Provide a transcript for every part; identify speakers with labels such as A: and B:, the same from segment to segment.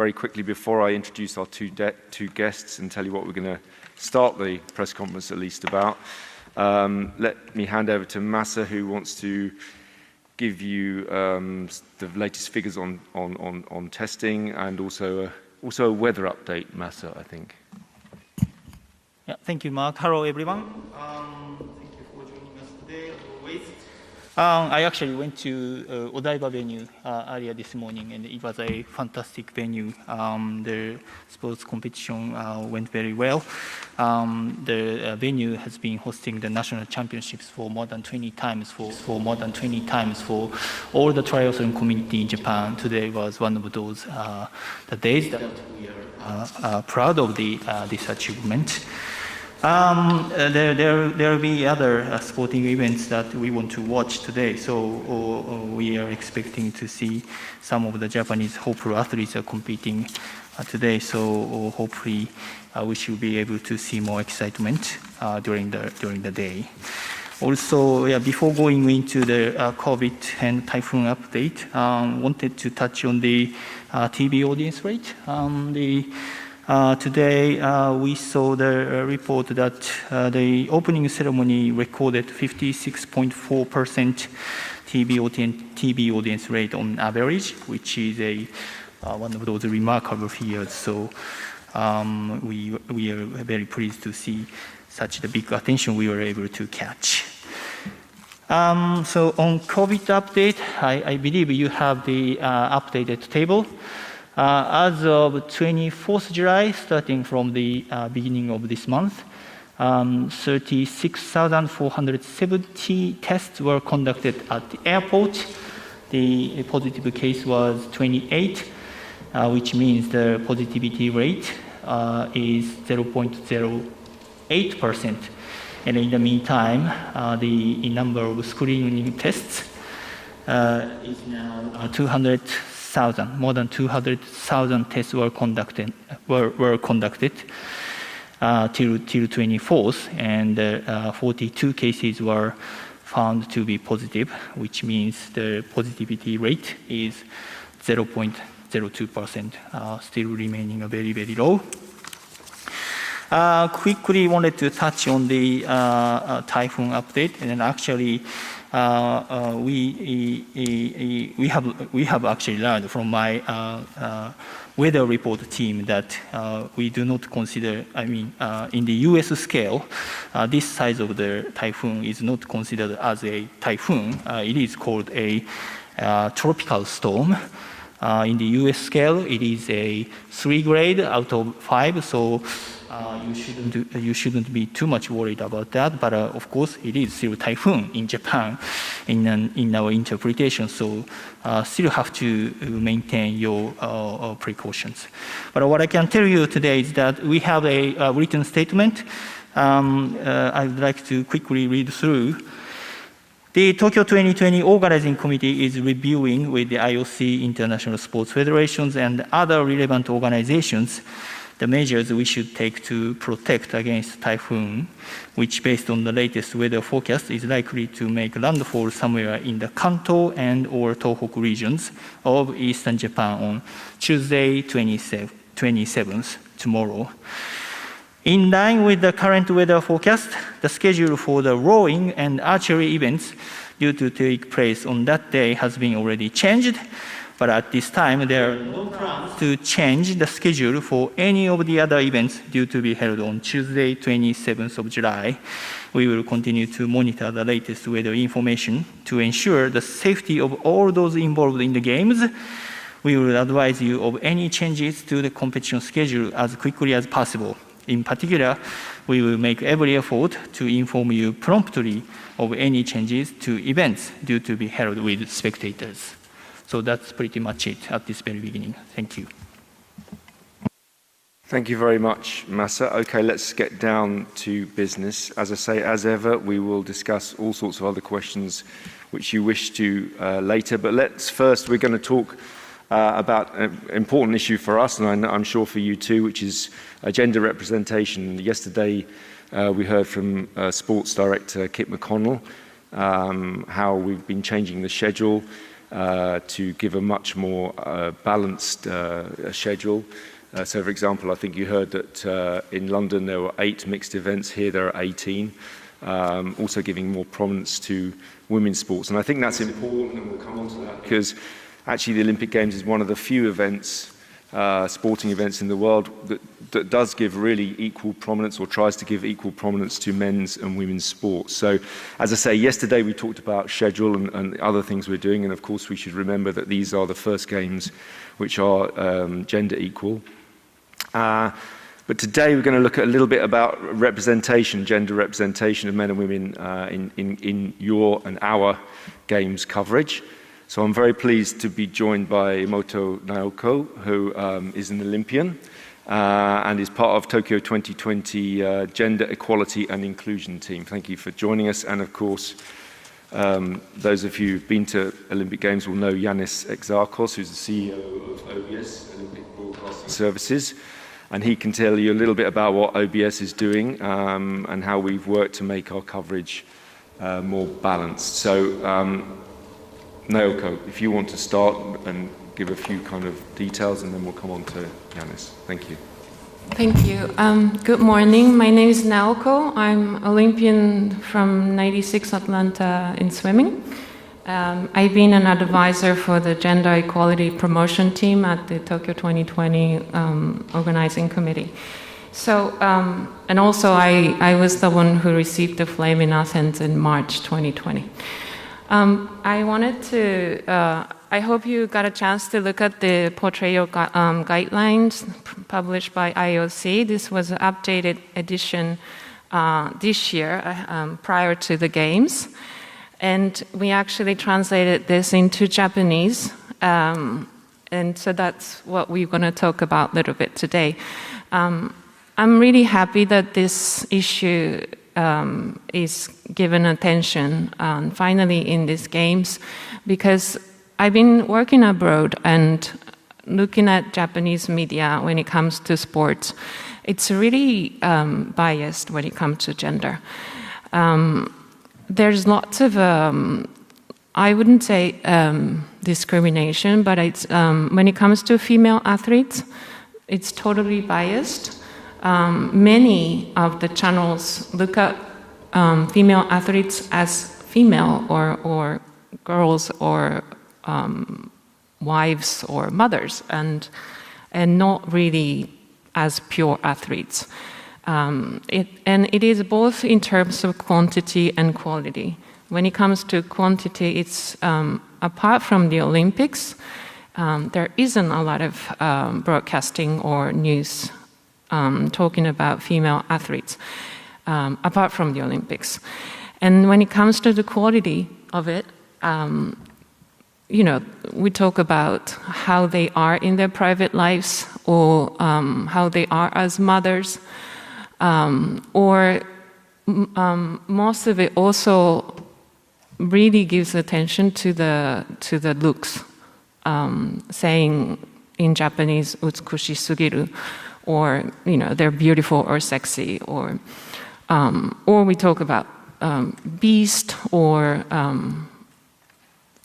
A: Very quickly, before I introduce our two guests and tell you what we're going to start the press conference at least about, let me hand over to Masa, who wants to give you the latest figures on testing and also a weather update, Masa, I think.
B: Yeah, thank you, Mark. Hello, everyone. Thank you for joining us today, as always. I actually went to Odaiba venue earlier this morning, and it was a fantastic venue. The sports competition went very well. The venue has been hosting the national championships for more than 20 times for all the triathlon community in Japan. Today was one of those the days that we are proud of this achievement. There will be other sporting events that we want to watch today, so we are expecting to see some of the Japanese hopeful athletes are competing today, so hopefully we should be able to see more excitement during the day. Also, before going into the COVID and Typhoon update, wanted to touch on the TV audience rate. Today, we saw the report that the opening ceremony recorded 56.4% TV audience rate on average, which is one of those remarkable figures. So we are very pleased to see such the big attention we were able to catch. So on COVID update, I believe you have the updated table. As of 24th July, starting from the beginning of this month, 36,470 tests were conducted at the airport. The positive case was 28, which means the positivity rate is 0.08%. And in the meantime, the number of screening tests is now 200,000. More than 200,000 tests were conducted till 24th, and 42 cases were found to be positive, which means the positivity rate is 0.02%, still remaining very, very low. Quickly wanted to touch on the Typhoon update, and actually we have actually learned from my weather report team that we do not consider, in the US scale, this size of the typhoon is not considered as a typhoon. It is called a tropical storm. In the US scale, it is a 3 grade out of 5, so you shouldn't be too much worried about that. But of course, it is still typhoon in Japan in our interpretation. So still have to maintain your precautions. But what I can tell you today is that we have a written statement. I would like to quickly read through. The Tokyo 2020 Organizing Committee is reviewing with the IOC, International Sports Federations, and other relevant organizations the measures we should take to protect against typhoon, which based on the latest weather forecast is likely to make landfall somewhere in the Kanto and or Tohoku regions of eastern Japan on Tuesday, 27th, tomorrow. In line with the current weather forecast, the schedule for the rowing and archery events due to take place on that day has been already changed. But at this time, there are no plans to change the schedule for any of the other events due to be held on Tuesday, 27th of July. We will continue to monitor the latest weather information to ensure the safety of all those involved in the games. We will advise you of any changes to the competition schedule as quickly as possible. In particular, we will make every effort to inform you promptly of any changes to events due to be held with spectators. So that's pretty much it at this very beginning. Thank you.
A: Thank you very much, Masa. Okay, let's get down to business. As I say, as ever, we will discuss all sorts of other questions which you wish to later. But we're going to talk about an important issue for us, and I'm sure for you too, which is gender representation. Yesterday, we heard from Sports Director Kit McConnell how we've been changing the schedule. to give a much more balanced schedule. So, for example, I think you heard that in London there were 8 mixed events. Here there are 18. Also giving more prominence to women's sports. And I think that's important, and we'll come on to that, because actually the Olympic Games is one of the few events, sporting events in the world that does give really equal prominence, or tries to give equal prominence to men's and women's sports. So, as I say, yesterday we talked about schedule and other things we're doing, and of course we should remember that these are the first games which are gender equal. But today we're going to look at a little bit about representation, gender representation of men and women in your and our games coverage. So I'm very pleased to be joined by Emoto Naoko, who is an Olympian and is part of Tokyo 2020 Gender Equality and Inclusion team. Thank you for joining us. And of course, those of you who've been to Olympic Games will know Yannis Exarchos, who's the CEO of OBS, Olympic Broadcasting Services. And he can tell you a little bit about what OBS is doing and how we've worked to make our coverage more balanced. So, Naoko, if you want to start and give a few kind of details, and then we'll come on to Yannis. Thank you.
C: Thank you. Good morning. My name is Naoko. I'm Olympian from '96 Atlanta in swimming. I've been an advisor for the Gender Equality Promotion team at the Tokyo 2020 organizing committee. So, and also I was the one who received the flame in Athens in March 2020. I wanted to, I hope you got a chance to look at the Portrayal Guidelines published by IOC. This was an updated edition this year, prior to the Games. And we actually translated this into Japanese. And so that's what we're going to talk about a little bit today. I'm really happy that this issue is given attention finally in these Games, because I've been working abroad and looking at Japanese media when it comes to sports. It's really biased when it comes to gender. There's lots of, I wouldn't say discrimination, but it's, when it comes to female athletes, it's totally biased. Many of the channels look at female athletes as female or girls or wives or mothers, and not really as pure athletes. It is both in terms of quantity and quality. When it comes to quantity, it's apart from the Olympics, there isn't a lot of broadcasting or news talking about female athletes, apart from the Olympics. And when it comes to the quality of it, you know, we talk about how they are in their private lives, or how they are as mothers, or most of it also really gives attention to the looks, saying in Japanese, "utsukushi sugiru," or you know, they're beautiful or sexy, or we talk about beast, or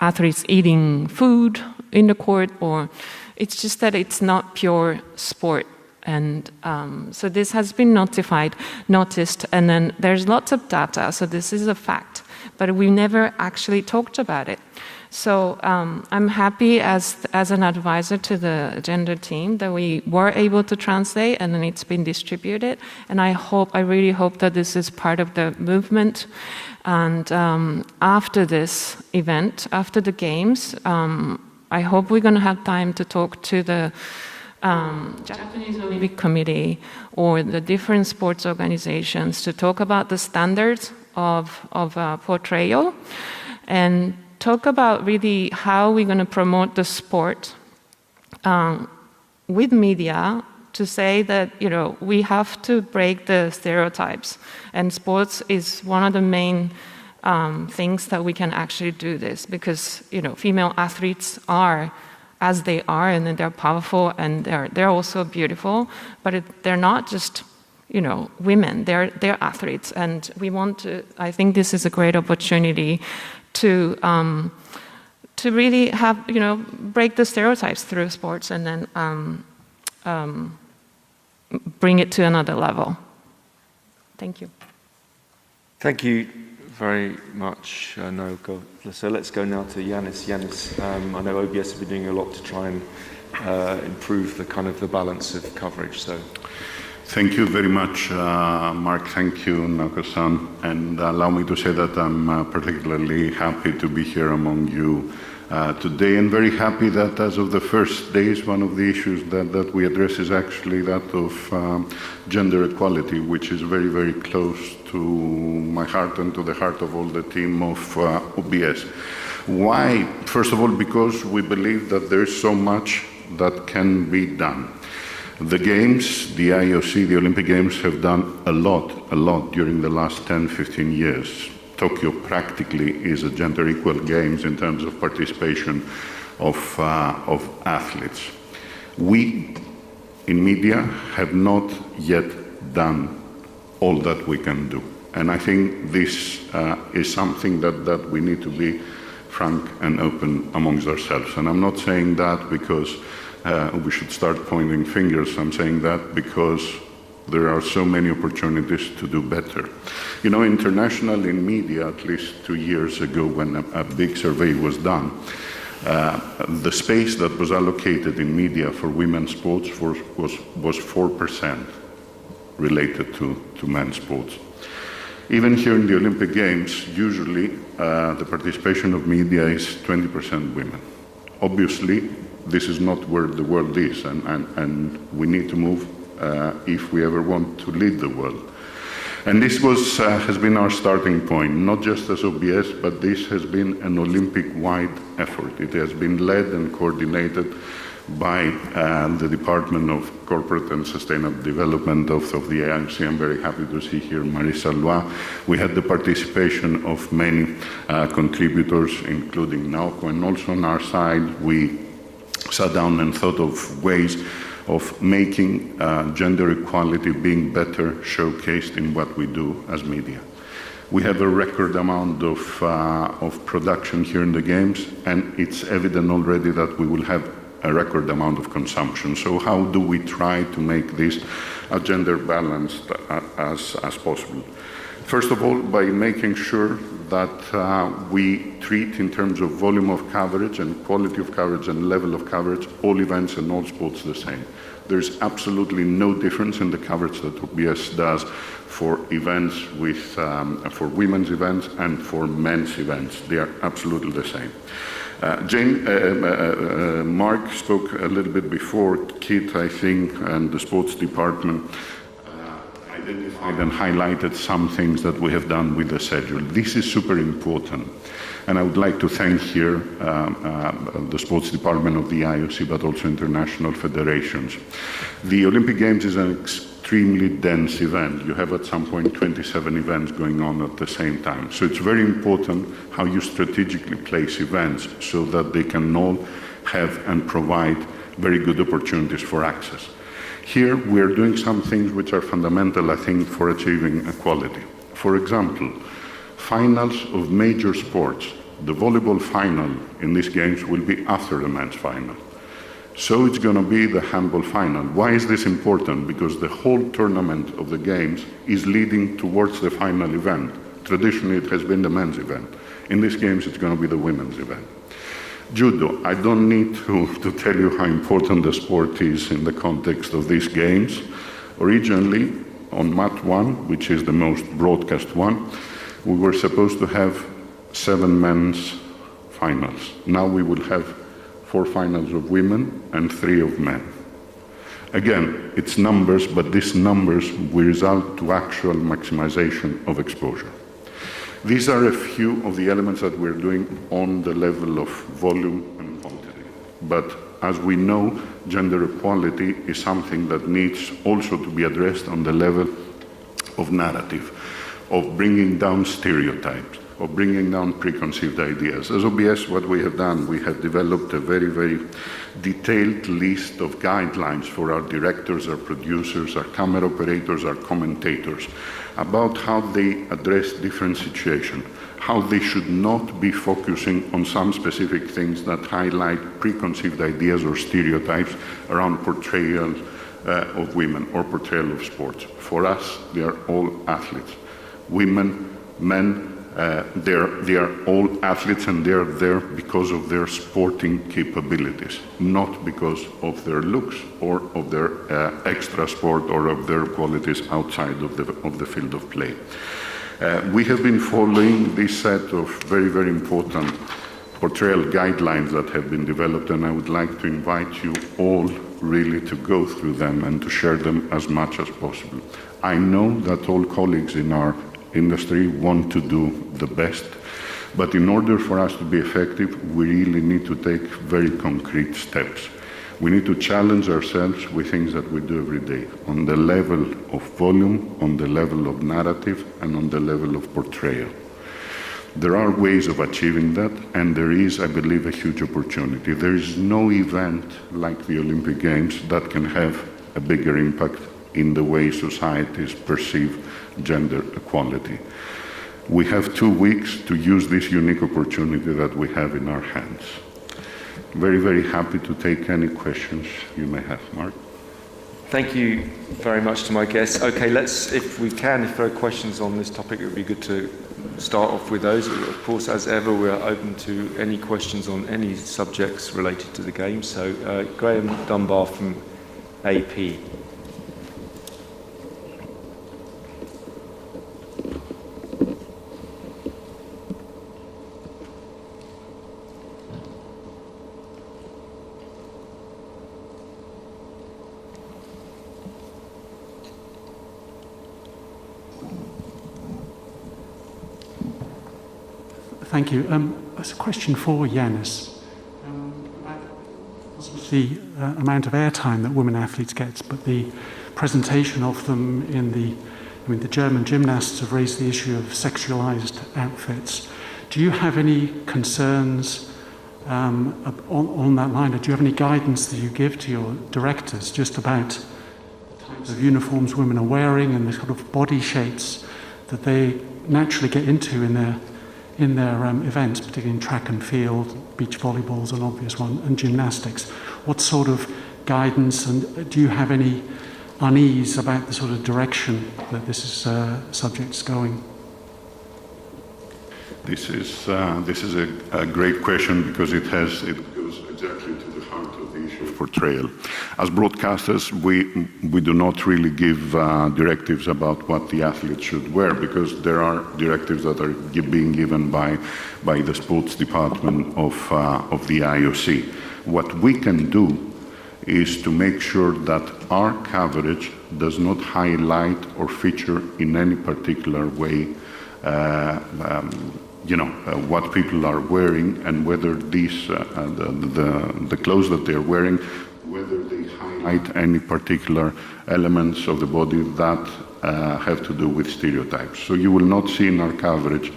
C: athletes eating food in the court, or it's just that it's not pure sport. And so this has been noticed, and then there's lots of data, so this is a fact, but we never actually talked about it. So I'm happy as an advisor to the gender team that we were able to translate, and then it's been distributed. And I really hope that this is part of the movement. And after this event, after the Games, I hope we're going to have time to talk to the Japanese Olympic Committee or the different sports organizations to talk about the standards of portrayal, and talk about really how we're going to promote the sport with media, to say that, you know, we have to break the stereotypes, and sports is one of the main things that we can actually do this, because, you know, female athletes are as they are, and then they're powerful, and they're also beautiful, but they're not just, you know, women, they're athletes, and we want to, I think this is a great opportunity to to really have, break the stereotypes through sports and then bring it to another level. Thank you.
A: Thank you very much, Naoko. So let's go now to Yanis. Yanis, I know OBS have been doing a lot to try and improve the balance of coverage. So,
D: thank you very much, Mark. Thank you, Naoko-san. And allow me to say that I'm particularly happy to be here among you today, and very happy that as of the first days, one of the issues that we address is actually that of gender equality, which is very, very close to my heart and to the heart of all the team of OBS. Why? First of all, because we believe that there is so much that can be done. The Games, the IOC, the Olympic Games have done a lot during the last 10, 15 years. Tokyo practically is a gender equal games in terms of participation of athletes. We in media have not yet done all that we can do. And I think this is something that we need to be frank and open amongst ourselves. And I'm not saying that because we should start pointing fingers. I'm saying that because there are so many opportunities to do better. Internationally in media, at least 2 years ago when a big survey was done, the space that was allocated in media for women's sports was 4% related to men's sports. Even here in the Olympic Games, usually the participation of media is 20% women. Obviously, this is not where the world is, and we need to move if we ever want to lead the world. And this has been our starting point, not just as OBS, but this has been an Olympic-wide effort. It has been led and coordinated by the Department of Corporate and Sustainable Development of the IOC. I'm very happy to see here Marisa Lois. We had the participation of many contributors, including Naoko, and also on our side, we sat down and thought of ways of making gender equality being better showcased in what we do as media. We have a record amount of production here in the Games, and it's evident already that we will have a record amount of consumption. So how do we try to make this a gender balanced as possible? First of all, by making sure that we treat in terms of volume of coverage and quality of coverage and level of coverage, all events and all sports the same. There's absolutely no difference in the coverage that OBS does for events for women's events and for men's events. They are absolutely the same. Mark spoke a little bit before. Kit, I think, and the sports department identified and highlighted some things that we have done with the schedule. This is super important. And I would like to thank here the sports department of the IOC, but also international federations. The Olympic Games is an extremely dense event. You have at some point 27 events going on at the same time. So it's very important how you strategically place events so that they can all have and provide very good opportunities for access. Here we are doing some things which are fundamental, I think, for achieving equality. For example, finals of major sports. The volleyball final in these games will be after the men's final. So it's going to be the handball final. Why is this important? Because the whole tournament of the games is leading towards the final event. Traditionally, it has been the men's event. In these games, it's going to be the women's event. Judo, I don't need to tell you how important the sport is in the context of these games. Originally, on Mat 1, which is the most broadcast one, we were supposed to have 7 men's finals. Now we will have 4 finals of women and 3 of men. Again, it's numbers, but these numbers will result to actual maximization of exposure. These are a few of the elements that we're doing on the level of volume and quantity. But as we know, gender equality is something that needs also to be addressed on the level of narrative, of bringing down stereotypes. of bringing down preconceived ideas. As OBS, what we have done, we have developed a very, very detailed list of guidelines for our directors, our producers, our camera operators, our commentators, about how they address different situations, how they should not be focusing on some specific things that highlight preconceived ideas or stereotypes around portrayal of women or portrayal of sports. For us, they are all athletes. Women, men, they are all athletes, and they are there because of their sporting capabilities, not because of their looks or of their extra sport or of their qualities outside of the field of play. We have been following this set of very, very important portrayal guidelines that have been developed, and I would like to invite you all really to go through them and to share them as much as possible. I know that all colleagues in our industry want to do the best, but in order for us to be effective, we really need to take very concrete steps. We need to challenge ourselves with things that we do every day, on the level of volume, on the level of narrative, and on the level of portrayal. There are ways of achieving that, and there is, I believe, a huge opportunity. There is no event like the Olympic Games that can have a bigger impact in the way societies perceive gender equality. We have 2 weeks to use this unique opportunity that we have in our hands. Very, very happy to take any questions you may have. Mark?
A: Thank you very much to my guests. Okay, if there are questions on this topic, it would be good to start off with those. Of course, as ever, we are open to any questions on any subjects related to the game. So, Graham Dunbar from AP.
E: Thank you. It's a question for Yanis. The amount of airtime that women athletes get, but the presentation of them in the German gymnasts have raised the issue of sexualized outfits. Do you have any concerns on that line? Or do you have any guidance that you give to your directors just about the types of uniforms women are wearing and the sort of body shapes that they naturally get into in their events, particularly in track and field? Beach volleyball is an obvious one, and gymnastics. What sort of guidance, and do you have any unease about the sort of direction that this subject's going?
D: This is a great question, because it goes exactly to the heart of the issue of portrayal. As broadcasters, we do not really give directives about what the athletes should wear, because there are directives that are being given by the sports department of the IOC. What we can do is to make sure that our coverage does not highlight or feature in any particular way what people are wearing, and whether these the clothes that they're wearing, whether they highlight any particular elements of the body that have to do with stereotypes. So you will not see in our coverage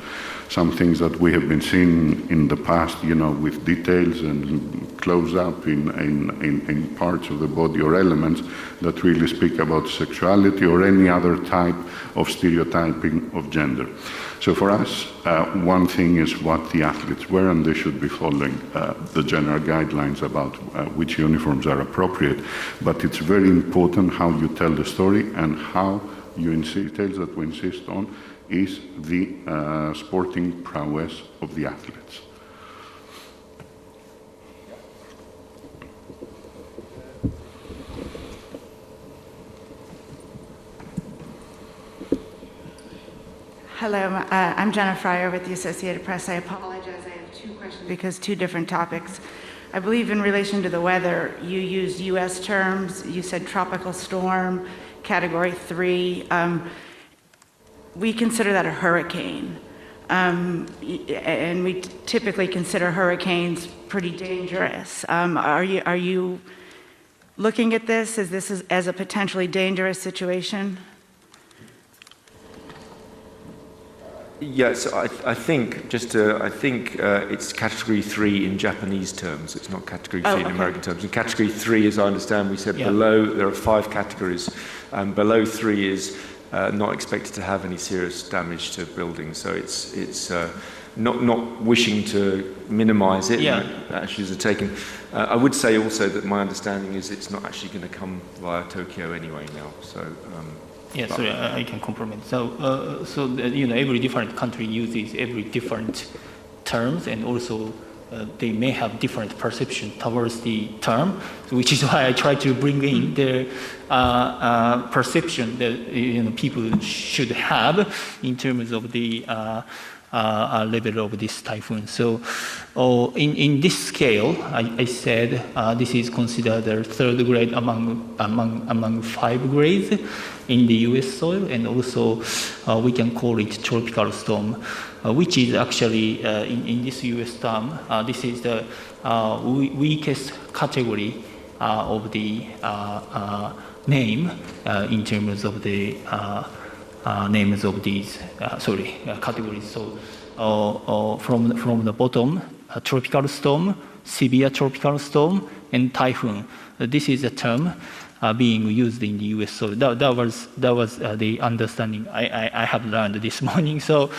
D: some things that we have been seeing in the past, with details and close-up in parts of the body or elements that really speak about sexuality or any other type of stereotyping of gender. So for us, one thing is what the athletes wear, and they should be following the general guidelines about which uniforms are appropriate. But it's very important how you tell the story, and how you insist, details that we insist on is the sporting prowess of the athletes.
F: Hello, I'm Jenna Fryer with the Associated Press. I apologize, I have 2 questions because 2 different topics. I believe in relation to the weather, you used US terms. You said tropical storm, category 3. We consider that a hurricane. And we typically consider hurricanes pretty dangerous. Are you looking at this as a potentially dangerous situation?
A: Yes, I think it's category 3 in Japanese terms. It's not category 3 in American terms. In category 3, as I understand, we said below, there are 5 categories, and below 3 is not expected to have any serious damage to buildings. So it's not wishing to minimize it. Actions are taken. I would say also that my understanding is it's not actually going to come via Tokyo anyway now. So.
B: Yes, sorry, I can complement. So, every different country uses every different terms, and also they may have different perception towards the term, which is why I try to bring in the perception that people should have in terms of the level of this typhoon. So, in this scale, I said this is considered the 3rd grade among 5 grades in the U.S. soil, and also we can call it tropical storm, which is actually in this U.S. term. This is the weakest category of the name in terms of the names of these categories. So from the bottom, tropical storm, severe tropical storm, and typhoon. This is a term being used in the U.S. So that was the understanding I have learned this morning. So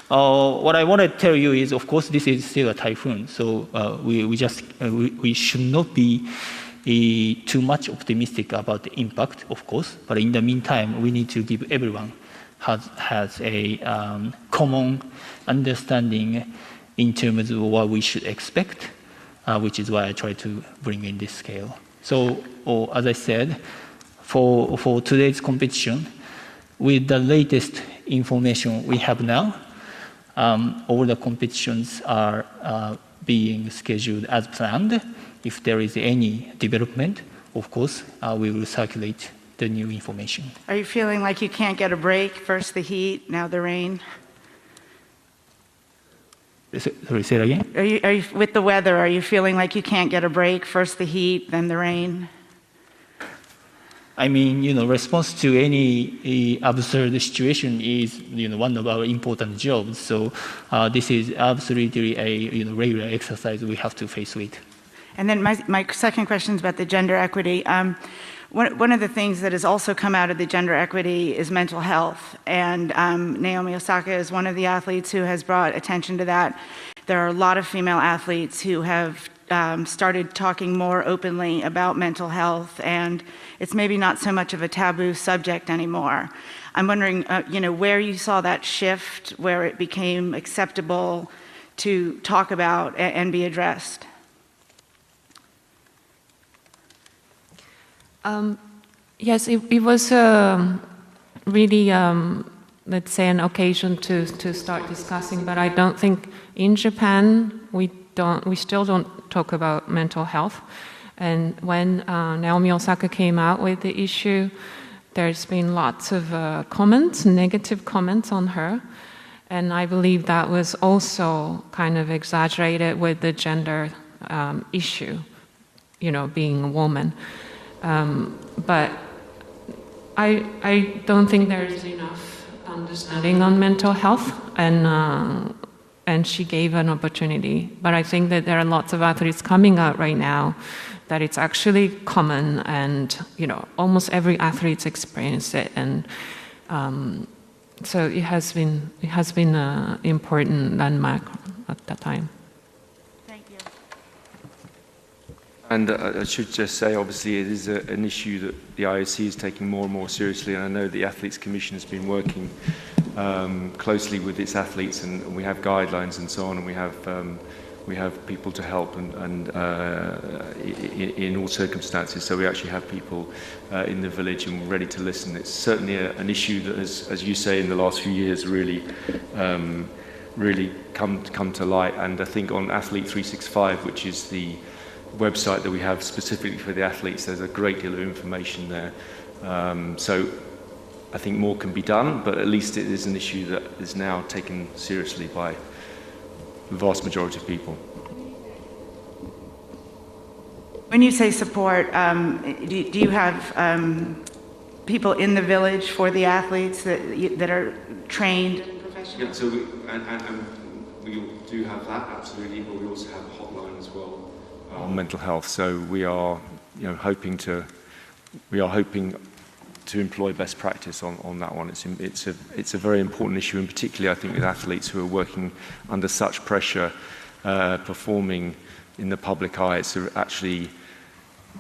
B: what I want to tell you is, of course, this is still a typhoon. So we should not be too much optimistic about the impact, of course. But in the meantime, we need to give everyone has a common understanding in terms of what we should expect, which is why I try to bring in this scale. So, as I said, for today's competition, with the latest information we have now, all the competitions are being scheduled as planned. If there is any development, of course, we will circulate the new information.
F: Are you feeling like you can't get a break? First the heat, now the rain?
B: Sorry, say it again?
F: Are you with the weather, are you feeling like you can't get a break? First the heat, then the rain?
B: I mean, response to any absurd situation is, one of our important jobs. So this is absolutely a regular exercise we have to face with.
F: And then my second question is about the gender equity. One of the things that has also come out of the gender equity is mental health. And Naomi Osaka is one of the athletes who has brought attention to that. There are a lot of female athletes who have started talking more openly about mental health, and it's maybe not so much of a taboo subject anymore. I'm wondering, where you saw that shift, where it became acceptable to talk about and be addressed.
C: Yes, it was really, let's say, an occasion to start discussing. But I don't think in Japan we still don't talk about mental health. And when Naomi Osaka came out with the issue, there's been lots of comments, negative comments on her. And I believe that was also kind of exaggerated with the gender issue, being a woman. But I don't think there's enough understanding on mental health, and she gave an opportunity. But I think that there are lots of athletes coming out right now that it's actually common, and almost every athlete's experienced it, and so it has been an important landmark at that time.
A: And I should just say, obviously, it is an issue that the IOC is taking more and more seriously, and I know the Athletes Commission has been working closely with its athletes, and we have guidelines and so on, and we have people to help and in all circumstances. So we actually have people in the village and ready to listen. It's certainly an issue that has, as you say, in the last few years, really come to light. And I think on Athlete 365, which is the website that we have specifically for the athletes, there's a great deal of information there. So I think more can be done, but at least it is an issue that is now taken seriously by the vast majority of people.
F: When you say support, do you have people in the village for the athletes that are trained in professional question?
A: Yeah, so we do have that, absolutely, but we also have a hotline as well on mental health. So we are, hoping to employ best practice on that one. It's a very important issue, and particularly I think with athletes who are working under such pressure, performing in the public eye. It's actually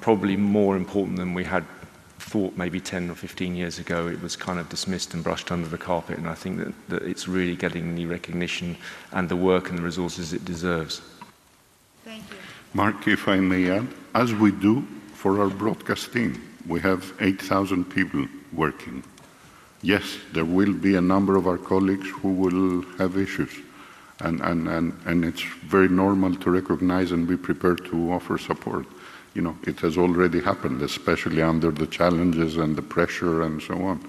A: probably more important than we had thought maybe 10 or 15 years ago. It was kind of dismissed and brushed under the carpet, and I think that it's really getting the recognition and the work and the resources it deserves.
F: Thank you.
D: Mark, if I may add, as we do for our broadcast team, we have 8,000 people working. Yes, there will be a number of our colleagues who will have issues, and it's very normal to recognize and be prepared to offer support. It has already happened, especially under the challenges and the pressure and so on.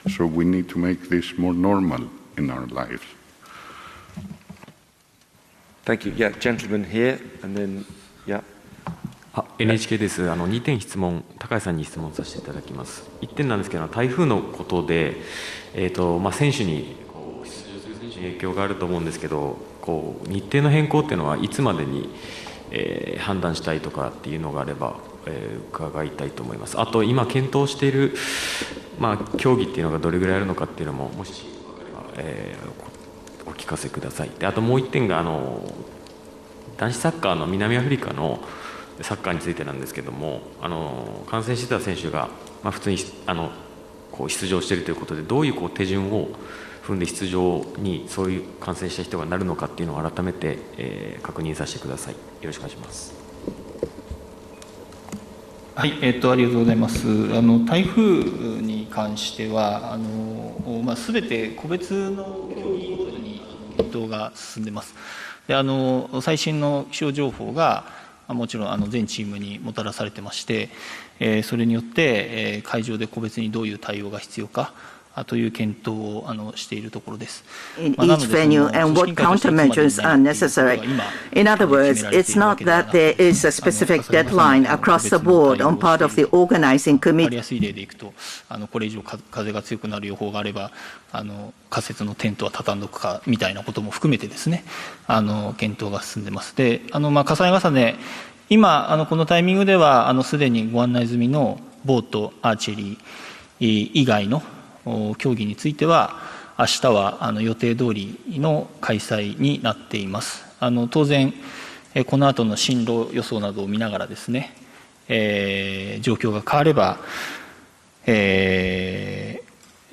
D: So we need to make this more normal in our lives.
A: Thank you. Yeah, gentleman here, and then, yeah.
G: NHK です。2点質問、高橋さんに質問させていただきます。1点なんですけど、台風のことで、選手に出場する選手に影響があると思うんですけど、日程の変更っていうのはいつまでに判断したいとかっていうのがあれば、伺いたいと思います。あと今検討している、競技っていうのがどれぐらいあるのかっていうのももし分かれば、お聞かせください。であともう1点が男子サッカーの南アフリカのサッカーについてなんですけども、感染してた選手が、普通に出場しているということで、どういう手順を踏んで出場にそういう感染した人がなるのかっていうのを改めて、確認させてください。よろしくお願いします。
B: はい、ありがとうございます。台風に関してはすべて個別の競技ごとに検討が進んでます。で最新の気象情報がもちろん全チームにもたらされてまして、それによって会場で個別にどういう対応が必要かという検討をしているところです。
H: In each venue and what countermeasures are necessary. In other words, it's not that there is a specific deadline across the board on part of the organizing
B: わかり
H: committee.
B: やすい例でいくと、これ以上風が強くなる予報があれば、仮設のテントは畳んどくかみたいなことも含めてですね、検討が進んでます。で、重ね重ね、今このタイミングではすでにご案内済みのボート、アーチェリー以外の競技については、明日は予定通りの開催になっています。当然、この後の進路予想などを見ながらですね、状況が変われば、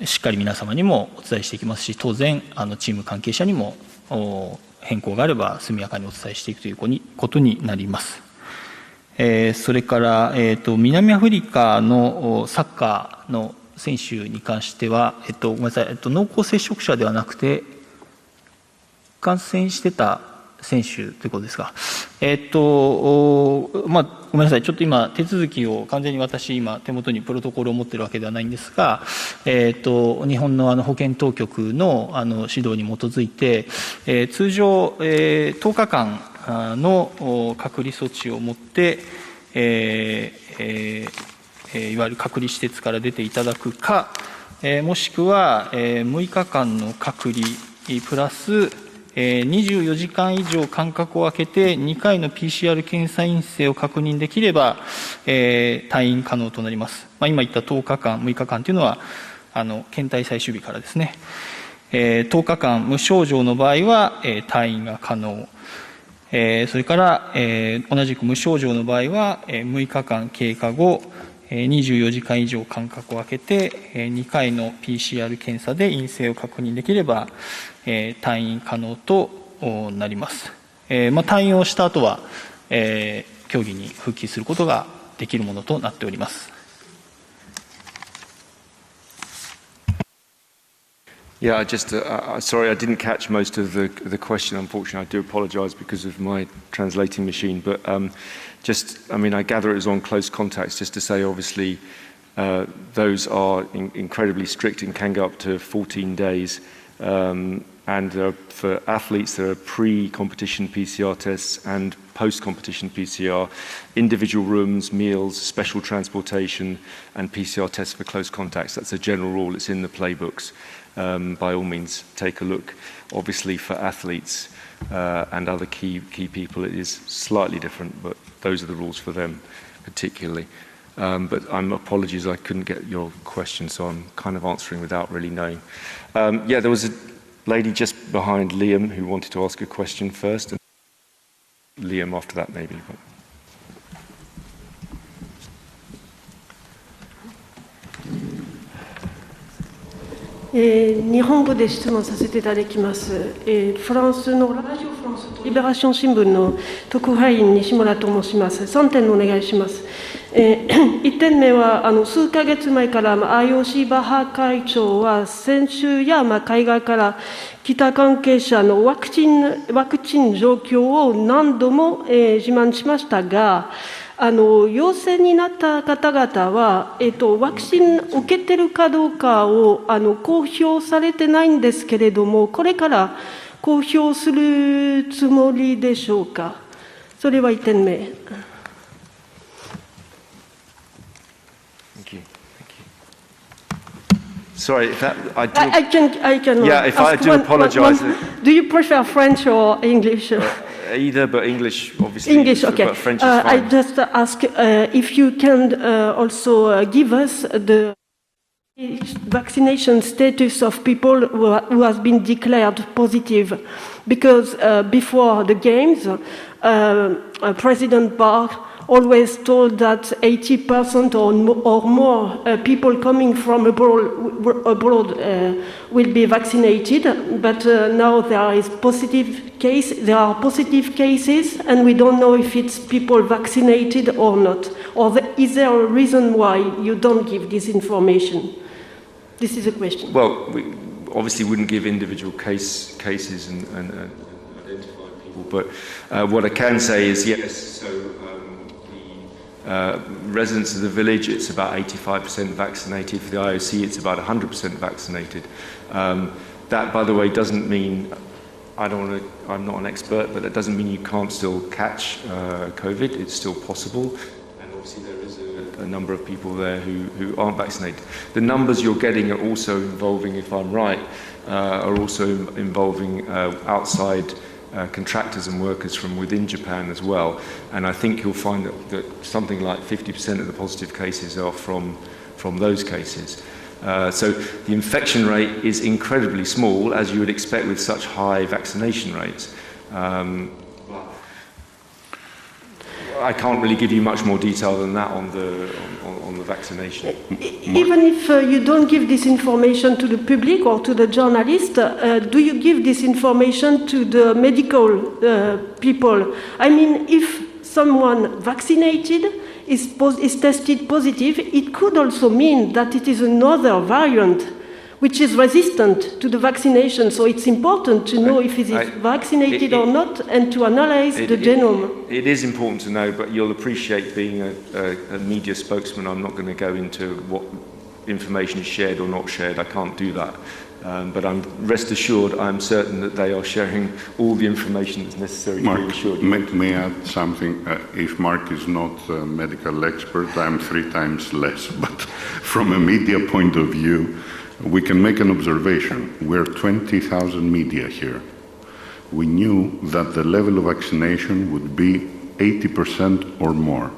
B: しっかり皆様にもお伝えしていきますし、当然チーム関係者にも変更があれば速やかにお伝えしていくということになります。それから、南アフリカのサッカーの選手に関しては、ごめんなさい、濃厚接触者ではなくて、感染してた選手ということですか。ごめんなさい、ちょっと今、手続きを完全に私、今、手元にプロトコルを持っているわけではないんですが、日本の保健当局の指導に基づいて、通常、10日間の隔離措置をもって、いわゆる隔離施設から出ていただくか、もしくは6日間の隔離プラス24時間以上間隔を空けて2回の PCR 検査陰性を確認できれば退院可能となります。今言った10日間、6日間というのは検体採取日からですね。10日間無症状の場合は退院が可能。それから同じく無症状の場合は6日間経過後24時間以上間隔を空けて2回の PCR 検査で陰性を確認できれば退院可能となります。退院をした後は競技に復帰することができるものとなっております。
A: Yeah, sorry, I didn't catch most of the question, unfortunately. I do apologize because of my translating machine. But I gather it was on close contacts, just to say, obviously, those are incredibly strict and can go up to 14 days. And for athletes, there are pre-competition PCR tests and post-competition PCR, individual rooms, meals, special transportation, and PCR tests for close contacts. That's a general rule. It's in the playbooks. By all means, take a look. Obviously, for athletes and other key people, it is slightly different, but those are the rules for them particularly. But apologies, I couldn't get your question, so I'm kind of answering without really knowing. Yeah, there was a lady just behind Liam who wanted to ask a question first, and Liam after that maybe.
I: 「日本語で質問させていただきます。フランスのラジオフランスとリベラーション新聞の特派員西村と申します。3点お願いします。1点目は数ヶ月前から IOC バッハ会長は先週や海外から来た関係者のワクチン状況を何度も自慢しましたが、陽性になった方々は、ワクチンを受けてるかどうかを公表されてないんですけれども、これから公表するつもりでしょうか。それは1点目。
A: Sorry, if that, I
I: can.
A: Yeah, if I do apologize.
I: Do you prefer French or English?
A: Either, but English, obviously.
I: English, okay.
A: But French is fine.
I: I just ask if you can also give us the vaccination status of people who has been declared positive, because before the games, President Barr always told that 80% or more people coming from abroad will be vaccinated, but now there are positive cases, and we don't know if it's people vaccinated or not. Or is there a reason why you don't give this information? This is a question.
A: Well, we obviously wouldn't give individual cases and identify people, but what I can say is yes. So. Residents of the village, it's about 85% vaccinated. For the IOC, it's about 100% vaccinated. That, by the way, doesn't mean, I'm not an expert, but that doesn't mean you can't still catch COVID. It's still possible. And obviously there is a number of people there who aren't vaccinated. The numbers you're getting are also involving, if I'm right, are also involving outside contractors and workers from within Japan as well, and I think you'll find that something like 50% of the positive cases are from those cases. So the infection rate is incredibly small, as you would expect with such high vaccination rates. I can't really give you much more detail than that on the vaccination.
I: Even if you don't give this information to the public or to the journalist, do you give this information to the medical people? I mean, if someone vaccinated is tested positive, it could also mean that it is another variant which is resistant to the vaccination. So it's important to know if it is vaccinated or not, and to analyze the genome.
A: It is important to know, but you'll appreciate, being a media spokesman, I'm not going to go into what information is shared or not shared. I can't do that. But rest assured, I'm certain that they are sharing all the information that's necessary to be assured.
D: May I add something? If Mark is not a medical expert, I'm 3 times less. But from a media point of view, we can make an observation. We're 20,000 media here. We knew that the level of vaccination would be 80% or more.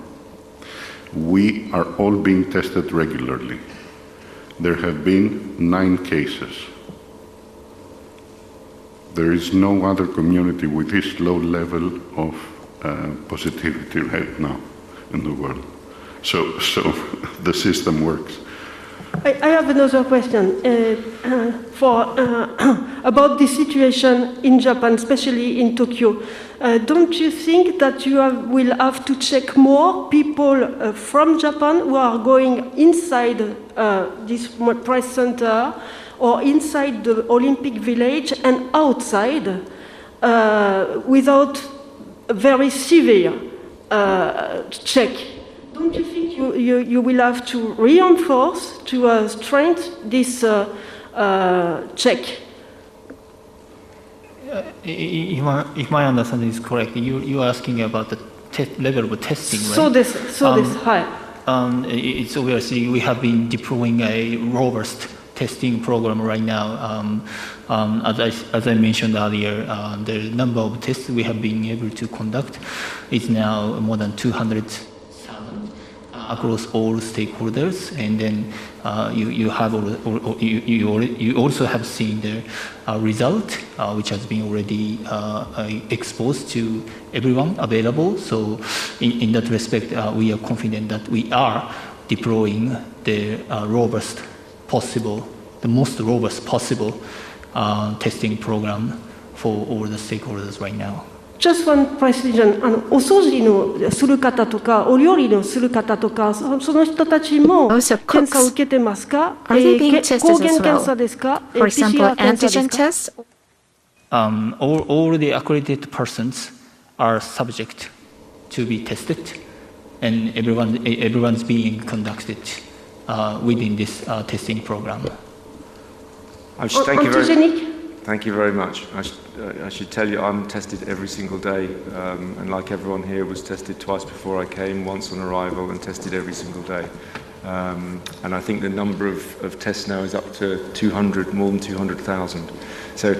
D: We are all being tested regularly. There have been 9 cases. There is no other community with this low level of positivity right now in the world. So the system works.
I: I have another question about the situation in Japan, especially in Tokyo. Don't you think that you will have to check more people from Japan who are going inside this press center or inside the Olympic Village and outside without a very severe check? Don't you think you will have to reinforce, to strengthen this check?
B: if my understanding is correct, you are asking about the level of testing, right?
I: そうです、そうです、はい。
B: It's obviously we have been deploying a robust testing program right now. As I mentioned earlier, the number of tests we have been able to conduct is now more than 200,000 across all stakeholders, and then you also have seen the result, which has been already exposed to everyone available. So in that respect, we are confident that we are deploying the most robust possible testing program for all the stakeholders right now.
I: Just one precision. お掃除のする方とか、お料理のする方とか、その人たちも検査を受けてますか？抗原検査ですか？
J: For example,
I: PCR 検査
J: antigen
I: ですか？
J: tests?
B: All the accredited persons are subject to be tested, and everyone's being conducted within this testing program.
A: Thank you very much. I should tell you I'm tested every single day, and like everyone here was tested twice before I came, once on arrival, and tested every single day. And I think the number of tests now is up to 200, more than 200,000. So,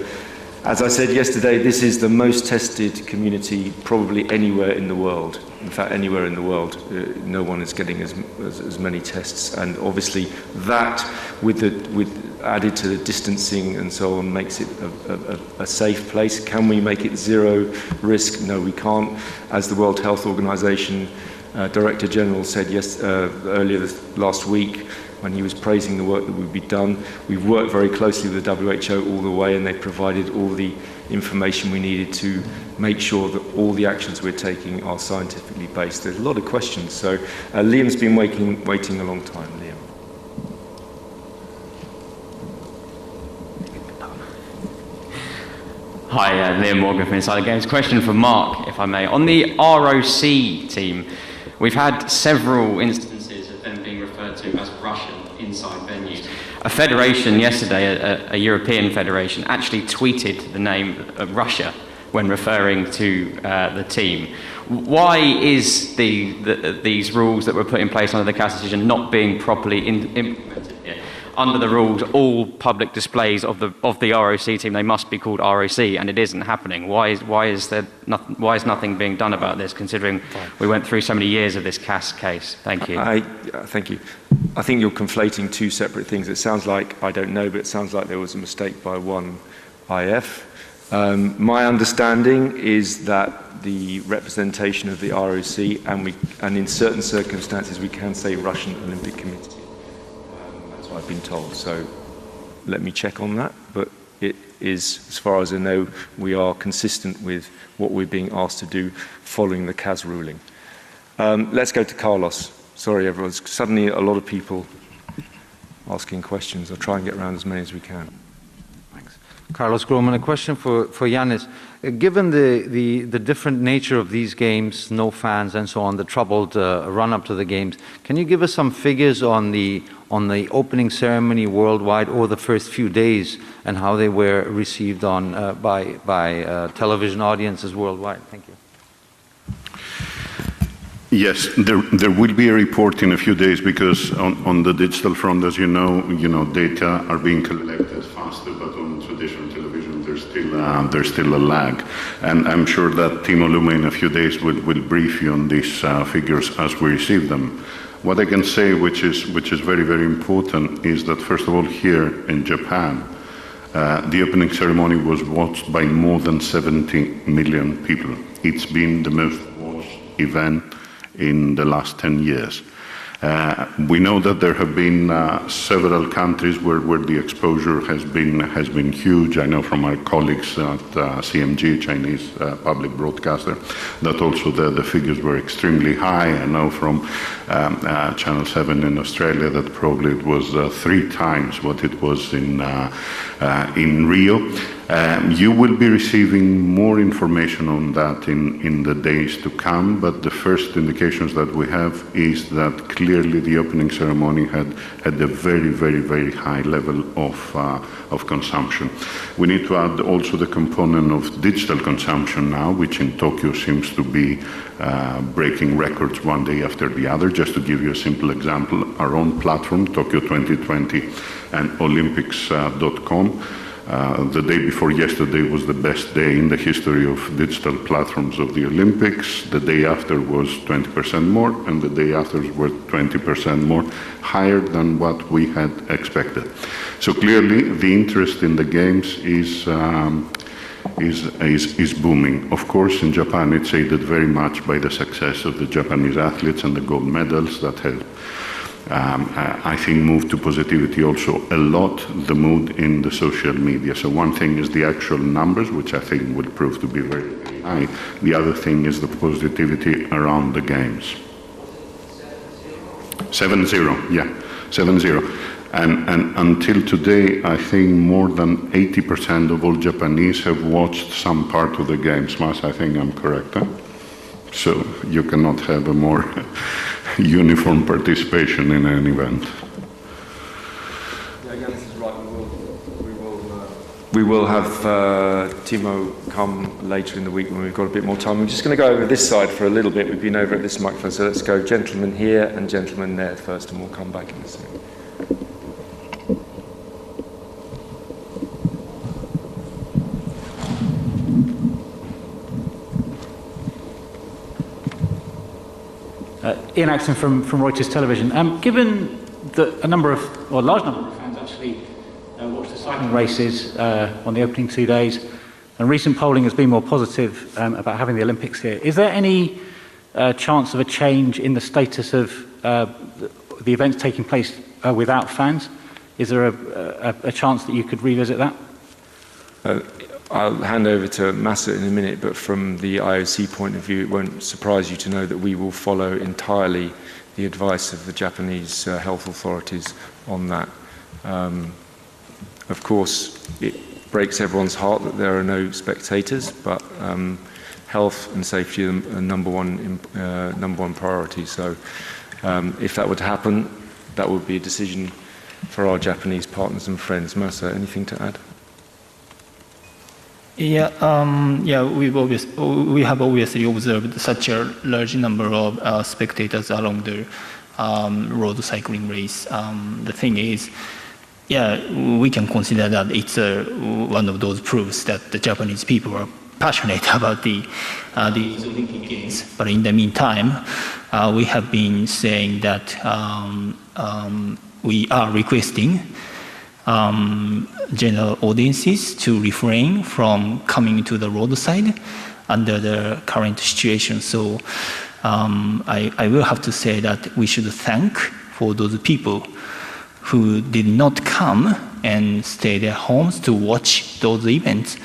A: as I said yesterday, this is the most tested community probably anywhere in the world. In fact, anywhere in the world, no one is getting as many tests. And obviously that, with added to the distancing and so on, makes it a safe place. Can we make it zero risk? No, we can't. As the World Health Organization Director General said earlier last week, when he was praising the work that would be done, we've worked very closely with the WHO all the way, and they provided all the information we needed to make sure that all the actions we're taking are scientifically based. There's a lot of questions, so Liam's been waiting a long time. Liam.
K: Hi, Liam Morgan from Insider Games. Question for Mark, if I may. On the ROC team, we've had several instances of them being referred to as Russian inside venues. A federation yesterday, a European federation, actually tweeted the name of Russia when referring to the team. Why is these rules that were put in place under the CAS decision not being properly implemented here? Under the rules, all public displays of the ROC team, they must be called ROC, and it isn't happening. Why is nothing being done about this, considering we went through so many years of this CAS case? Thank you.
A: Thank you. I think you're conflating two separate things. It sounds like, I don't know, but it sounds like there was a mistake by one IF. My understanding is that the representation of the ROC, and in certain circumstances we can say Russian Olympic Committee. That's what I've been told. So let me check on that. But it is, as far as I know, we are consistent with what we're being asked to do following the CAS ruling. Let's go to Carlos. Sorry, everyone. Suddenly a lot of people asking questions. I'll try and get around as many as we can.
L: Carlos Groman, a question for Yannis. Given the different nature of these games, no fans and so on, the troubled run-up to the games, can you give us some figures on the opening ceremony worldwide, or the first few days, and how they were received by television audiences worldwide? Thank you.
D: Yes, there will be a report in a few days, because on the digital front, as you know, data are being collected faster, but on traditional television, there's still a lag. And I'm sure that Timo Lume in a few days will brief you on these figures as we receive them. What I can say, which is very, very important, is that first of all, here in Japan, the opening ceremony was watched by more than 70 million people. It's been the most watched event in the last 10 years. We know that there have been several countries where the exposure has been huge. I know from our colleagues at CMG, Chinese public broadcaster, that also the figures were extremely high. I know from Channel 7 in Australia that probably it was 3 times what it was in Rio. You will be receiving more information on that in the days to come, but the first indications that we have is that clearly the opening ceremony had a very, very, very high level of consumption. We need to add also the component of digital consumption now, which in Tokyo seems to be breaking records one day after the other. Just to give you a simple example, our own platform, Tokyo 2020 and Olympics.com, the day before yesterday was the best day in the history of digital platforms of the Olympics. The day after was 20% more, and the day after was 20% more, higher than what we had expected. So clearly, the interest in the games is booming. Of course, in Japan, it's aided very much by the success of the Japanese athletes and the gold medals that have I think moved to positivity also a lot the mood in the social media. So one thing is the actual numbers, which I think will prove to be very, very high. The other thing is the positivity around the games. 7-0, yeah, 7-0. And until today, I think more than 80% of all Japanese have watched some part of the games. Mas, I think I'm correct, huh? So you cannot have a more uniform participation in an event.
A: Yeah, again, this is right. We will have Timo come later in the week when we've got a bit more time. We're just going to go over this side for a little bit. We've been over at this microphone, so let's go gentleman here and gentleman there first, and we'll come back in a second.
J: Ian Axton from Reuters Television. Given that a large number of fans actually watch the cycling races on the opening 2 days, and recent polling has been more positive about having the Olympics here, is there any chance of a change in the status of the events taking place without fans? Is there a chance that you could revisit that?
A: I'll hand over to Masa in a minute, but from the IOC point of view, it won't surprise you to know that we will follow entirely the advice of the Japanese health authorities on that. Of course, it breaks everyone's heart that there are no spectators, but health and safety are number one priority. So if that would happen, that would be a decision for our Japanese partners and friends. Masa, anything to add?
B: Yeah, we have obviously observed such a large number of spectators along the road cycling race. The thing is, we can consider that it's one of those proofs that the Japanese people are passionate about these Olympic Games. But in the meantime, we have been saying that we are requesting general audiences to refrain from coming to the roadside under the current situation. So I will have to say that we should thank for those people who did not come and stay their homes to watch those events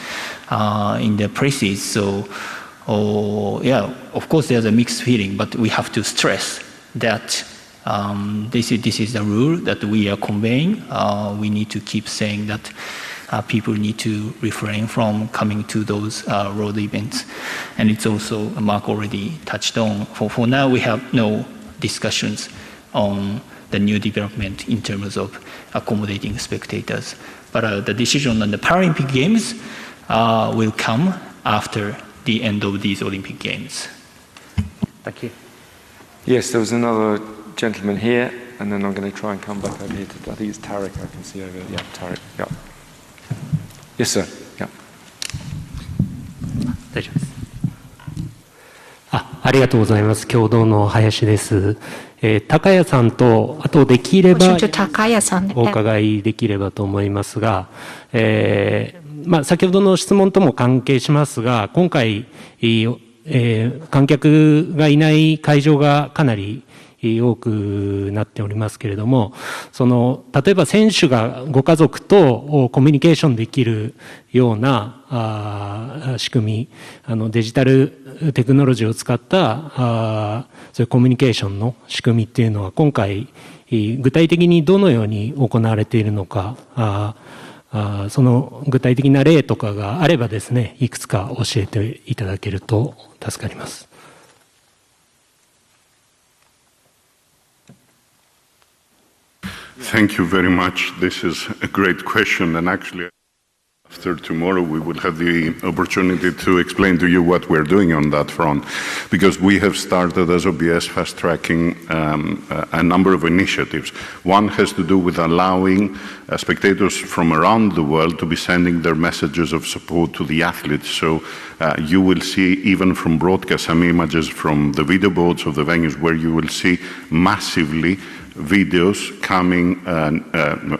B: in their places. So of course there's a mixed feeling, but we have to stress that this is the rule that we are conveying. We need to keep saying that people need to refrain from coming to those road events. And it's also, Mark already touched on, for now we have no discussions on the new development in terms of accommodating spectators. But the decision on the Paralympic Games will come after the end of these Olympic Games.
J: Thank you.
A: Yes, there was another gentleman here, and then I'm going to try and come back over here to, I think it's Tarek I can see over there. Yeah, Tarek, yeah. Yes, sir. Yeah.
M: 大丈夫です。ありがとうございます。共同の林です。高谷さんと、あとできればお伺いできればと思いますが、先ほどの質問とも関係しますが、今回、観客がいない会場がかなり多くなっておりますけれども、例えば選手がご家族とコミュニケーションできるような仕組み、デジタルテクノロジーを使ったそういうコミュニケーションの仕組みっていうのは今回具体的にどのように行われているのか、その具体的な例とかがあればですね、いくつか教えていただけると助かります。
D: Thank you very much. This is a great question, and actually, after tomorrow, we will have the opportunity to explain to you what we're doing on that front, because we have started as OBS fast-tracking a number of initiatives. One has to do with allowing spectators from around the world to be sending their messages of support to the athletes. So you will see, even from broadcast, some images from the video boards of the venues where you will see massively videos coming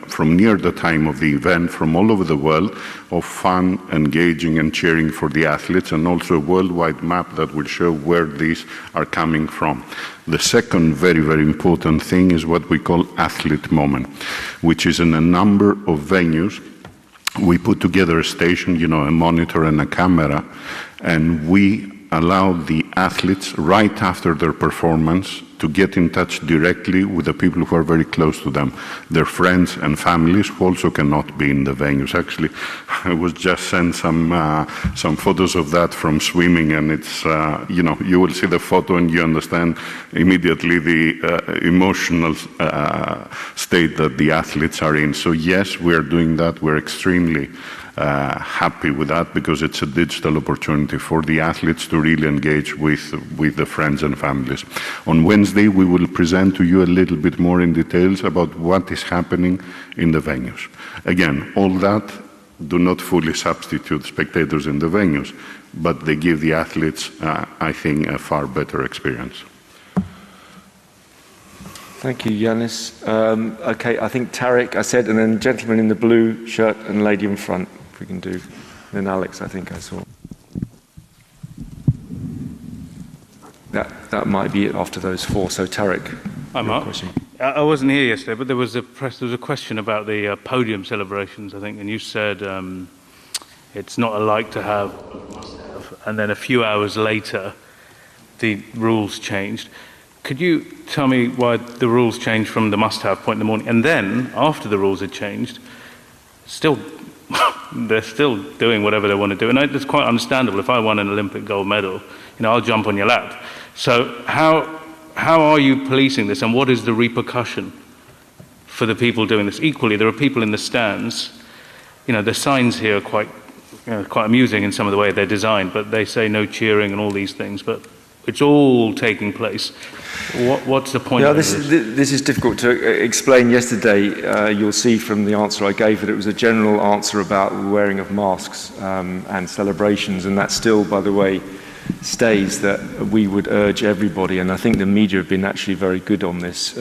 D: from near the time of the event from all over the world of fun, engaging and cheering for the athletes, and also a worldwide map that will show where these are coming from. The second very, very important thing is what we call athlete moment, which is in a number of venues. We put together a station, you know, a monitor and a camera, and we allow the athletes right after their performance to get in touch directly with the people who are very close to them, their friends and families who also cannot be in the venues. Actually, I was just sent some photos of that from swimming, and it's, you know, you will see the photo and you understand immediately the emotional state that the athletes are in. So yes, we're doing that. We're extremely happy with that, because it's a digital opportunity for the athletes to really engage with the friends and families. On Wednesday, we will present to you a little bit more in details about what is happening in the venues. Again, all that do not fully substitute spectators in the venues, but they give the athletes, I think, a far better experience.
A: Thank you, Yanis. Okay, I think Tarek, I said, and then gentleman in the blue shirt and lady in front, if we can do. Then Alex, I think I saw. That might be it after those four. So Tarek,
N: hi Mark. I wasn't here yesterday, but there was a question about the podium celebrations, I think, and you said it's not alike to have, and then a few hours later, the rules changed. Could you tell me why the rules changed from the must-have point in the morning, and then after the rules had changed, they're still doing whatever they want to do, and it's quite understandable. If I won an Olympic gold medal, you know, I'll jump on your lap. So how are you policing this, and what is the repercussion for the people doing this? Equally, there are people in the stands. You know, the signs here are quite amusing in some of the way they're designed, but they say no cheering and all these things, but it's all taking place. What's the point of this?
A: This is difficult to explain. Yesterday, you'll see from the answer I gave that it was a general answer about the wearing of masks and celebrations, and that still, by the way, stays that we would urge everybody, and I think the media have been actually very good on this,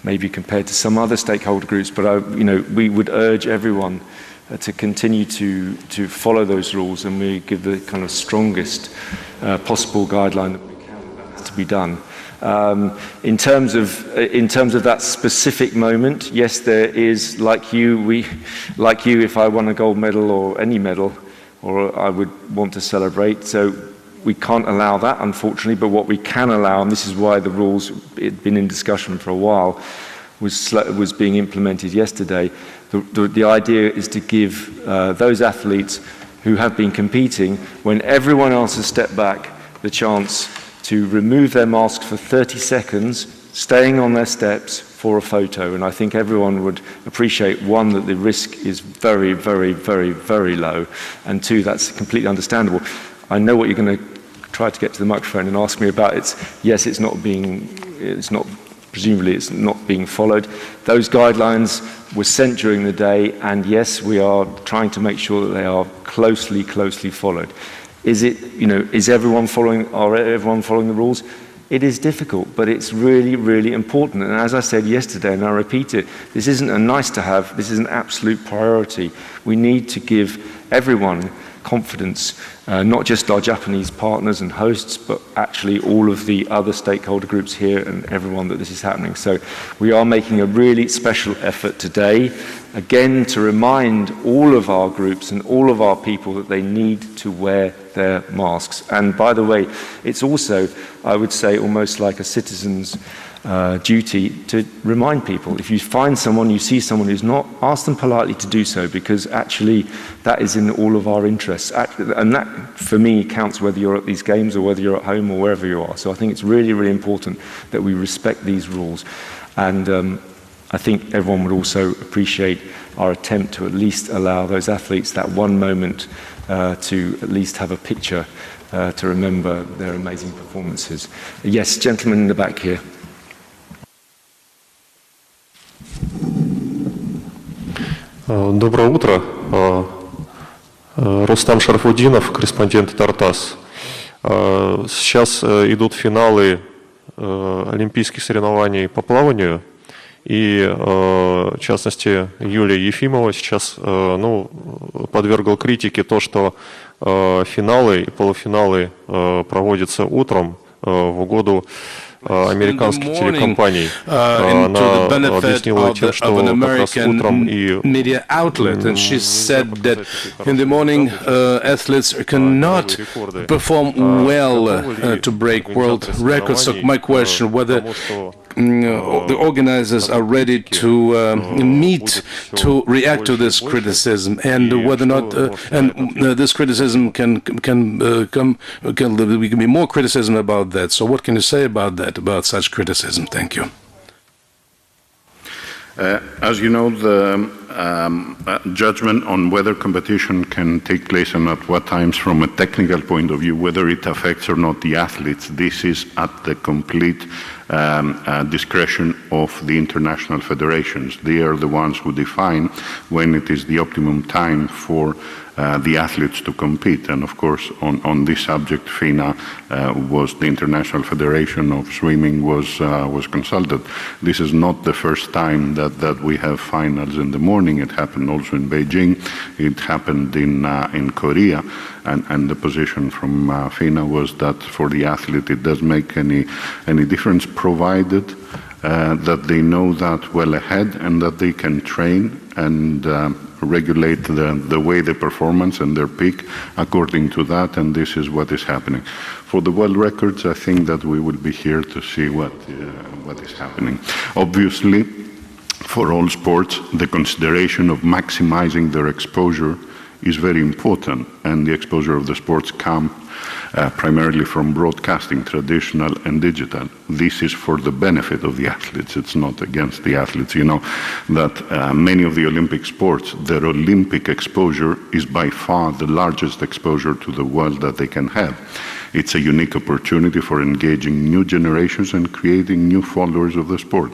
A: maybe compared to some other stakeholder groups, but we would urge everyone to continue to follow those rules, and we give the kind of strongest possible guideline that we can that has to be done. In terms of that specific moment, yes, there is, like you, if I won a gold medal or any medal, or I would want to celebrate. So we can't allow that, unfortunately, but what we can allow, and this is why the rules had been in discussion for a while, was being implemented yesterday. The idea is to give those athletes who have been competing, when everyone else has stepped back, the chance to remove their mask for 30 seconds, staying on their steps for a photo. And I think everyone would appreciate, one, that the risk is very, very, very, very low, and two, that's completely understandable. I know what you're going to try to get to the microphone and ask me about. Presumably it's not being followed. Those guidelines were sent during the day, and yes, we are trying to make sure that they are closely followed. Is everyone following the rules? It is difficult, but it's really, really important. And as I said yesterday, and I repeat it, this isn't a nice to have, this is an absolute priority. We need to give everyone confidence, not just our Japanese partners and hosts, but actually all of the other stakeholder groups here and everyone, that this is happening. So we are making a really special effort today again to remind all of our groups and all of our people that they need to wear their masks. And by the way, it's also, I would say, almost like a citizen's duty to remind people. If you find someone, you see someone who's not, ask them politely to do so, because actually that is in all of our interests. And that, for me, counts whether you're at these games or whether you're at home or wherever you are. So I think it's really, really important that we respect these rules. And I think everyone would also appreciate our attempt to at least allow those athletes that one moment to at least have a picture to remember their amazing performances. Yes, gentleman in the back here.
O: Доброе утро. Рустам Шарафуддинов, корреспондент Тартас. Сейчас идут финалы олимпийских соревнований по плаванию. И, в частности, Юлия Ефимова сейчас подвергла критике то, что финалы и полуфиналы проводятся утром в угоду американских телекомпаний. Она объяснила тем, что как раз утром и
P: media outlet, and she said that in the morning athletes cannot perform well to break world records. So my question, whether the organizers are ready to meet to react to this criticism, and whether or not this criticism can be more criticism about that. So what can you say about that, about such criticism? Thank you.
D: As you know, the judgment on whether competition can take place and at what times from a technical point of view, whether it affects or not the athletes, this is at the complete discretion of the international federations. They are the ones who define when it is the optimum time for the athletes to compete. And of course, on this subject, FINA was the International Federation of Swimming was consulted. This is not the first time that we have finals in the morning. It happened also in Beijing. It happened in Korea. And the position from FINA was that for the athlete it does make any difference, provided that they know that well ahead and that they can train and regulate the way the performance and their peak according to that, and this is what is happening. For the world records, I think that we will be here to see what is happening. Obviously, for all sports, the consideration of maximizing their exposure is very important, and the exposure of the sports come primarily from broadcasting, traditional and digital. This is for the benefit of the athletes. It's not against the athletes. You know that many of the Olympic sports, their Olympic exposure is by far the largest exposure to the world that they can have. It's a unique opportunity for engaging new generations and creating new followers of the sport,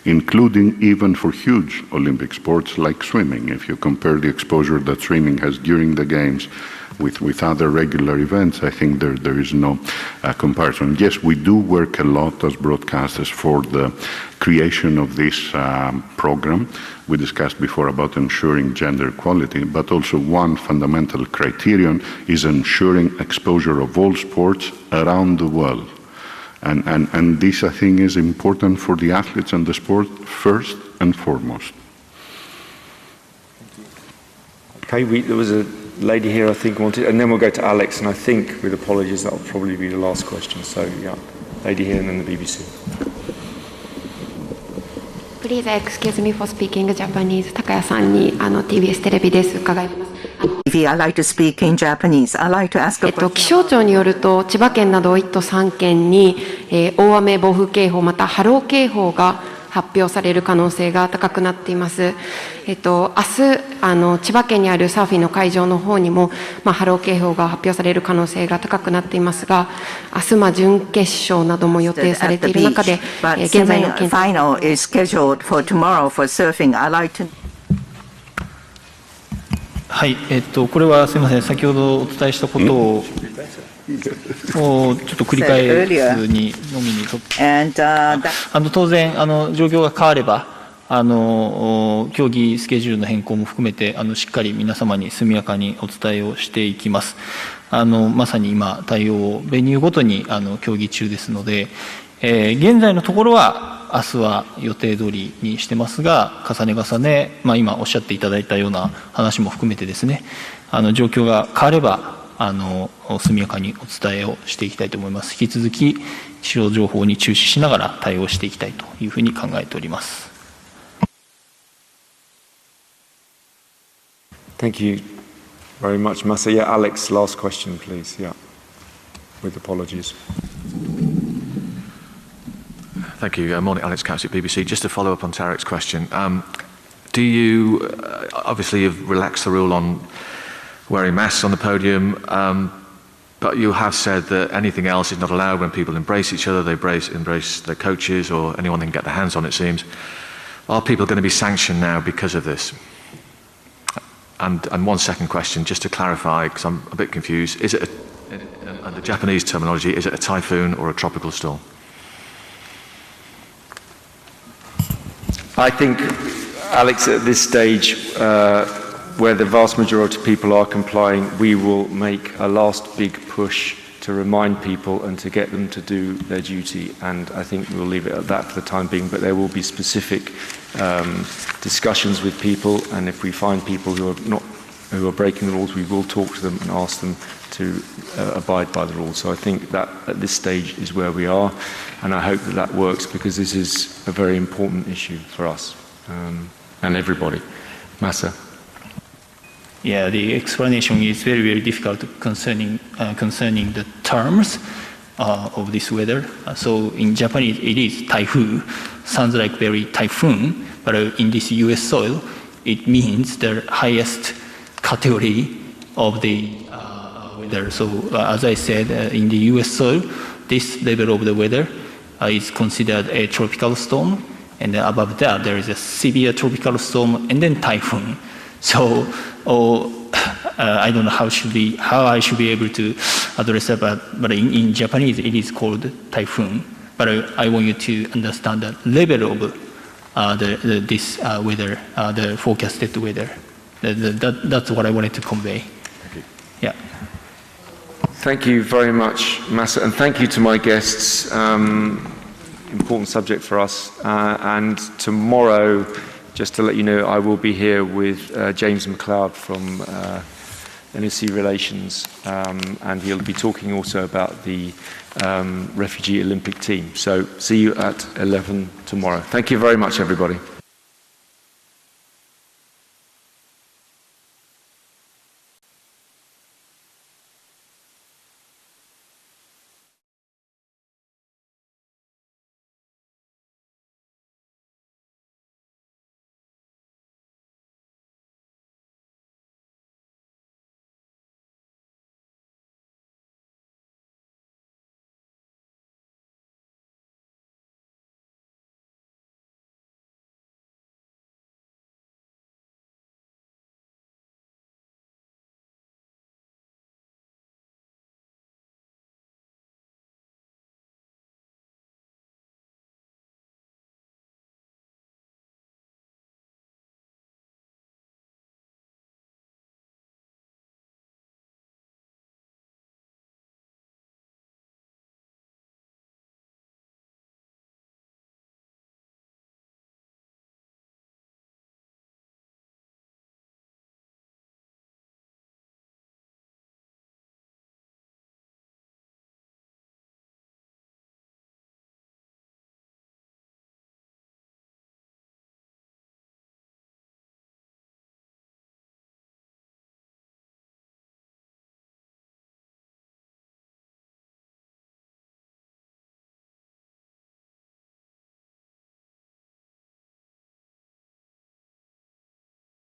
D: including even for huge Olympic sports like swimming. If you compare the exposure that swimming has during the Games with other regular events, I think there is no comparison. Yes, we do work a lot as broadcasters for the creation of this program. We discussed before about ensuring gender equality, but also one fundamental criterion is ensuring exposure of all sports around the world. And this, I think, is important for the athletes and the sport first and foremost.
A: Okay, there was a lady here I think wanted, and then we'll go to Alex, and I think, with apologies, that will probably be the last question. So, yeah, lady here and then the BBC.
Q: Please excuse me for speaking Japanese. 高谷さんにTBS テレビです伺います。
H: I like to speak in Japanese. I like to ask a question.
Q: 気象庁によると千葉県など1都3県に、大雨暴風警報また波浪警報が発表される可能性が高くなっています。明日千葉県にあるサーフィンの会場の方にも、波浪警報が発表される可能性が高くなっていますが、明日準決勝なども予定されている中で、現在の
H: final is scheduled for tomorrow for surfing. I like to.
B: はい、これはすみません、先ほどお伝えしたことをちょっと繰り返すにのみにとって当然状況が変われば競技スケジュールの変更も含めてしっかり皆様に速やかにお伝えをしていきます。まさに今対応をベニューごとに協議中ですので、現在のところは明日は予定通りにしてますが、重ね重ね、今おっしゃっていただいたような話も含めてですね、状況が変われば速やかにお伝えをしていきたいと思います。引き続き気象情報に注視しながら対応していきたいというふうに考えております。
A: Thank you very much, Masa. Yeah, Alex, last question, please. Yeah, with apologies.
R: Thank you. Morning, Alex Couch at BBC. Just to follow up on Tarek's question, do you, obviously you've relaxed the rule on wearing masks on the podium, but you have said that anything else is not allowed when people embrace each other, they embrace their coaches or anyone they can get their hands on, it seems. Are people going to be sanctioned now because of this? And one second question, just to clarify, because I'm a bit confused, is it, under Japanese terminology, is it a typhoon or a tropical storm?
A: I think, Alex, at this stage, where the vast majority of people are complying, we will make a last big push to remind people and to get them to do their duty. And I think we'll leave it at that for the time being, but there will be specific discussions with people, and if we find people who are breaking the rules, we will talk to them and ask them to abide by the rules. So I think that at this stage is where we are, and I hope that that works, because this is a very important issue for us and everybody. Masa.
B: Yeah, the explanation is very, very difficult concerning the terms of this weather. So in Japanese, it is typhoon. Sounds like very typhoon, but in this U.S. soil, it means the highest category of the weather. So as I said, in the U.S. soil, this level of the weather is considered a tropical storm, and then above that, there is a severe tropical storm, and then typhoon. So I don't know how I should be able to address that, but in Japanese it is called typhoon. But I want you to understand the level of this weather, the forecasted weather. That's what I wanted to convey. Yeah.
A: Thank you very much, Masa, and thank you to my guests. Important subject for us. And tomorrow, just to let you know, I will be here with James McLeod from NSC Relations, and he'll be talking also about the refugee Olympic team. So see you at 11 tomorrow. Thank you very much, everybody.